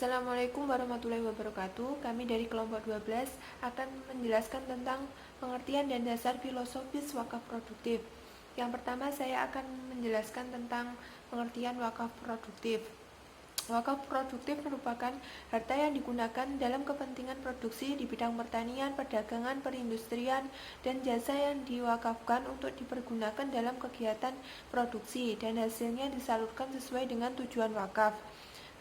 Assalamualaikum warahmatullahi wabarakatuh. Kami dari kelompok 12 akan menjelaskan tentang pengertian dan dasar filosofis wakaf produktif. Yang pertama saya akan menjelaskan tentang pengertian wakaf produktif. Wakaf produktif merupakan harta yang digunakan dalam kepentingan produksi di bidang pertanian, perdagangan, perindustrian, dan jasa yang diwakafkan untuk dipergunakan dalam kegiatan produksi dan hasilnya disalurkan sesuai dengan tujuan wakaf.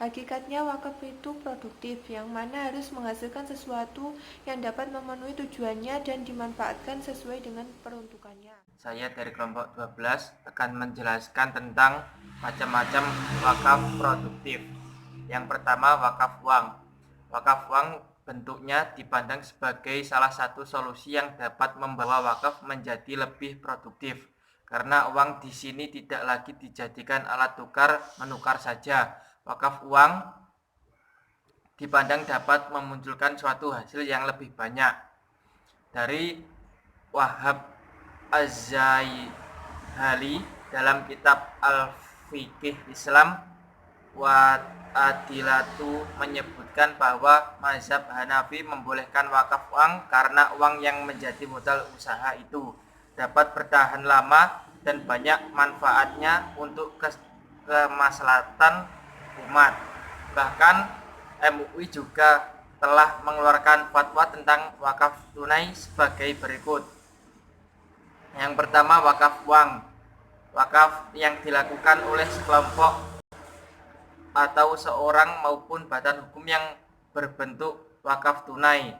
Hakikatnya wakaf itu produktif, yang mana harus menghasilkan sesuatu yang dapat memenuhi tujuannya dan dimanfaatkan sesuai dengan peruntukannya. Saya dari kelompok 12 akan menjelaskan tentang macam-macam wakaf produktif. Yang pertama, wakaf uang. Wakaf uang bentuknya dipandang sebagai salah satu solusi yang dapat membawa wakaf menjadi lebih produktif. Karena uang di sini tidak lagi dijadikan alat tukar menukar saja. Wakaf uang dipandang dapat memunculkan suatu hasil yang lebih banyak. Dari Wahab Az-Zaihali dalam kitab Al-Fiqih Islam wa Adilatu menyebutkan bahwa mazhab Hanafi membolehkan wakaf uang karena uang yang menjadi modal usaha itu dapat bertahan lama dan banyak manfaatnya untuk kemaslahatan umat. Bahkan MUI juga telah mengeluarkan fatwa tentang wakaf tunai sebagai berikut. Yang pertama, wakaf uang. Wakaf yang dilakukan oleh sekelompok atau seorang maupun badan hukum yang berbentuk wakaf tunai.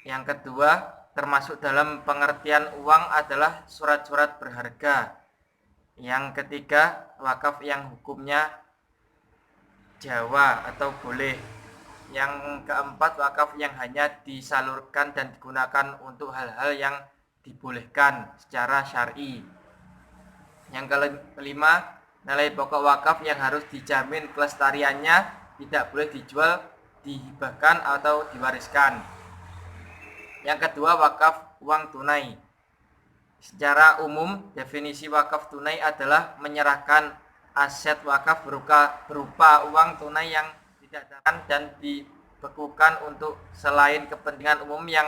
Yang kedua, termasuk dalam pengertian uang adalah surat-surat berharga. Yang ketiga, wakaf yang hukumnya Jawa atau boleh. Yang keempat, wakaf yang hanya disalurkan dan digunakan untuk hal-hal yang dibolehkan secara syar'i. Yang kelima, nilai pokok wakaf yang harus dijamin kelestariannya, tidak boleh dijual, dihibahkan atau diwariskan. Yang kedua, wakaf uang tunai. Secara umum, definisi wakaf tunai adalah menyerahkan aset wakaf berupa uang tunai yang didadakan dan dibekukan untuk selain kepentingan umum yang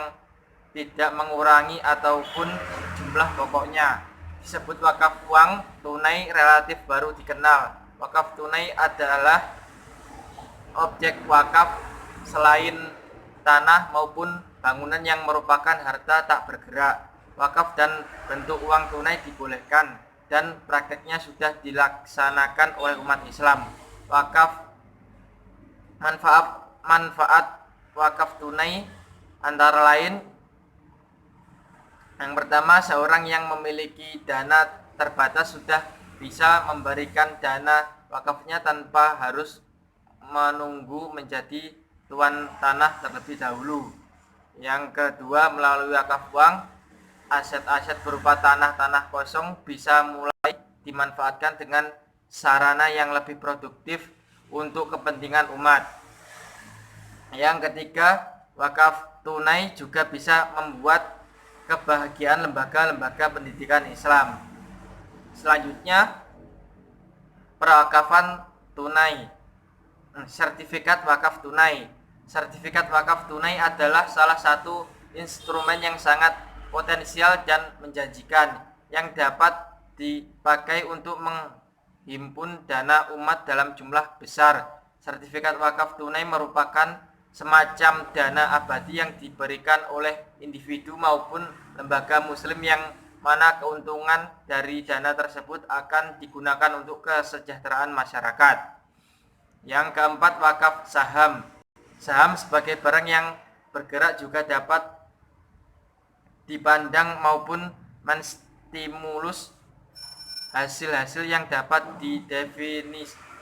tidak mengurangi ataupun jumlah pokoknya. Disebut wakaf uang tunai relatif baru dikenal. Wakaf tunai adalah objek wakaf selain tanah maupun bangunan yang merupakan harta tak bergerak. Wakaf dan bentuk uang tunai dibolehkan dan prakteknya sudah dilaksanakan oleh umat Islam. Wakaf manfaat wakaf tunai antara lain: yang pertama, seorang yang memiliki dana terbatas sudah bisa memberikan dana wakafnya tanpa harus menunggu menjadi tuan tanah terlebih dahulu. Yang kedua, melalui wakaf uang, aset-aset berupa tanah-tanah kosong bisa mulai dimanfaatkan dengan sarana yang lebih produktif untuk kepentingan umat. Yang ketiga, wakaf tunai juga bisa membuat kebahagiaan lembaga-lembaga pendidikan Islam. Selanjutnya, pewakafan tunai. Sertifikat wakaf tunai. Sertifikat wakaf tunai adalah salah satu instrumen yang sangat potensial dan menjanjikan yang dapat dipakai untuk menghimpun dana umat dalam jumlah besar. Sertifikat wakaf tunai merupakan semacam dana abadi yang diberikan oleh individu maupun lembaga muslim yang mana keuntungan dari dana tersebut akan digunakan untuk kesejahteraan masyarakat. Yang keempat, wakaf saham. Saham sebagai barang yang bergerak juga dapat dipandang maupun menstimulus hasil-hasil yang dapat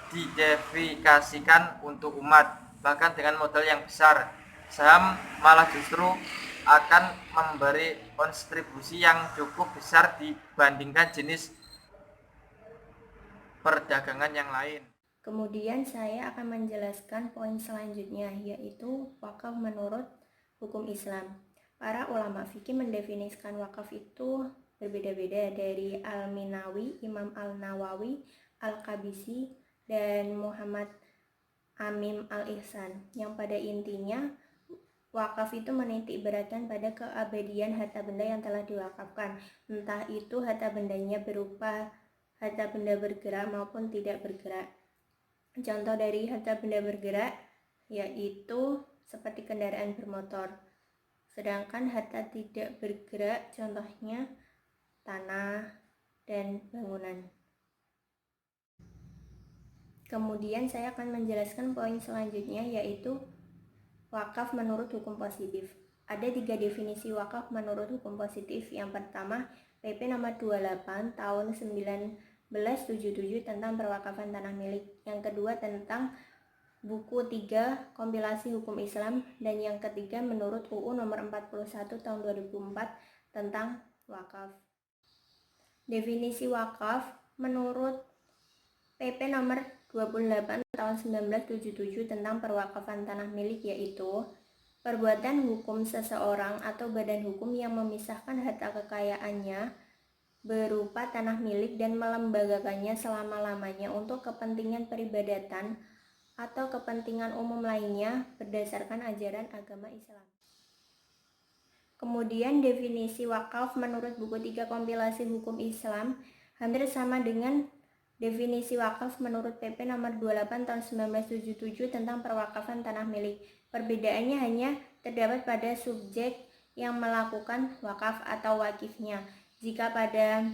didefinisikan untuk umat, bahkan dengan modal yang besar. Saham malah justru akan memberi kontribusi yang cukup besar dibandingkan jenis perdagangan yang lain. Kemudian saya akan menjelaskan poin selanjutnya, yaitu wakaf menurut hukum Islam. Para ulama fikih mendefinisikan wakaf itu berbeda-beda, dari Al-Minawi, Imam Al-Nawawi, Al-Qabisi, dan Muhammad Amim Al-Ihsan, yang pada intinya wakaf itu menitik beratkan pada keabadian harta benda yang telah diwakafkan, entah itu harta bendanya berupa harta benda bergerak maupun tidak bergerak. Contoh dari harta benda bergerak yaitu seperti kendaraan bermotor. Sedangkan harta tidak bergerak contohnya tanah dan bangunan. Kemudian saya akan menjelaskan poin selanjutnya yaitu wakaf menurut hukum positif. Ada 3 definisi wakaf menurut hukum positif. Yang pertama, PP nomor 28 tahun 1977 tentang perwakafan tanah milik. Yang kedua tentang buku 3 kompilasi hukum Islam, dan yang ketiga menurut UU nomor 41 tahun 2004 tentang wakaf. Definisi wakaf menurut PP nomor 28 tahun 1977 tentang perwakafan tanah milik yaitu perbuatan hukum seseorang atau badan hukum yang memisahkan harta kekayaannya berupa tanah milik dan melembagakannya selama-lamanya untuk kepentingan peribadatan atau kepentingan umum lainnya berdasarkan ajaran agama Islam. Kemudian definisi wakaf menurut buku 3 kompilasi hukum Islam hampir sama dengan definisi wakaf menurut PP nomor 28 tahun 1977 tentang perwakafan tanah milik. Perbedaannya hanya terdapat pada subjek yang melakukan wakaf atau wakifnya. Jika pada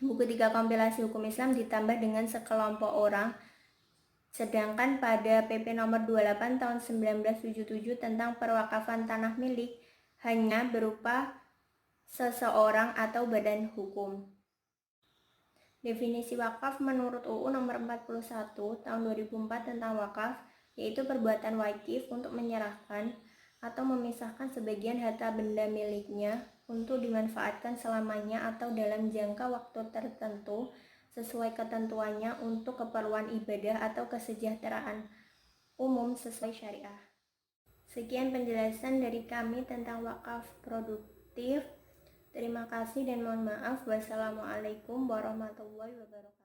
buku 3 kompilasi hukum Islam ditambah dengan sekelompok orang, sedangkan pada PP nomor 28 tahun 1977 tentang perwakafan tanah milik hanya berupa seseorang atau badan hukum. Definisi wakaf menurut UU nomor 41 tahun 2004 tentang wakaf yaitu perbuatan wajib untuk menyerahkan atau memisahkan sebagian harta benda miliknya untuk dimanfaatkan selamanya atau dalam jangka waktu tertentu sesuai ketentuannya untuk keperluan ibadah atau kesejahteraan umum sesuai syariah. Sekian penjelasan dari kami tentang wakaf produktif. Terima kasih dan mohon maaf. Wassalamualaikum warahmatullahi wabarakatuh.